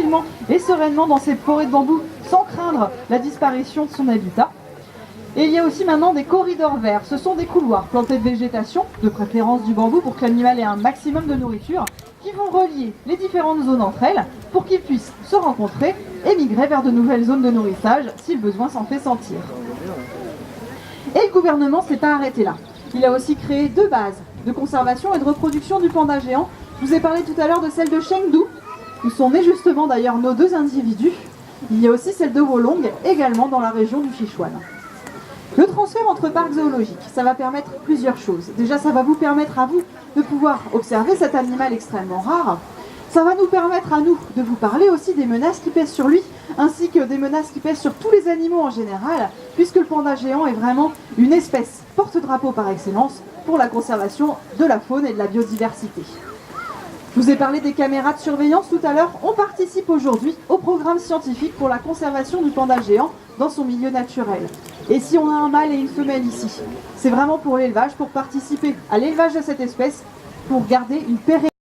tranquillement et sereinement dans ces forêts de bambou sans craindre la disparition de son habitat. Et il y a aussi maintenant des corridors verts. Ce sont des couloirs plantés de végétation, de préférence du bambou pour que l'animal ait un maximum de nourriture, qui vont relier les différentes zones entre elles pour qu'ils puissent se rencontrer et migrer vers de nouvelles zones de nourrissage si le besoin s'en fait sentir. Et le gouvernement s'est pas arrêté là. Il a aussi créé 2 bases de conservation et de reproduction du panda géant. Je vous ai parlé tout à l'heure de celle de Chengdu, où sont nés justement d'ailleurs nos 2 individus. Il y a aussi celle de Wolong, également dans la région du Sichuan. Le transfert entre parcs zoologiques, ça va permettre plusieurs choses. Déjà, ça va vous permettre à vous de pouvoir observer cet animal extrêmement rare. Ça va nous permettre à nous de vous parler aussi des menaces qui pèsent sur lui, ainsi que des menaces qui pèsent sur tous les animaux en général, puisque le panda géant est vraiment une espèce porte-drapeau par excellence pour la conservation de la faune et de la biodiversité. Je vous ai parlé des caméras de surveillance tout à l'heure. On participe aujourd'hui au programme scientifique pour la conservation du panda géant dans son milieu naturel. Et si on a un mâle et une femelle ici, c'est vraiment pour l'élevage, pour participer à l'élevage de cette espèce, pour garder une pérennité.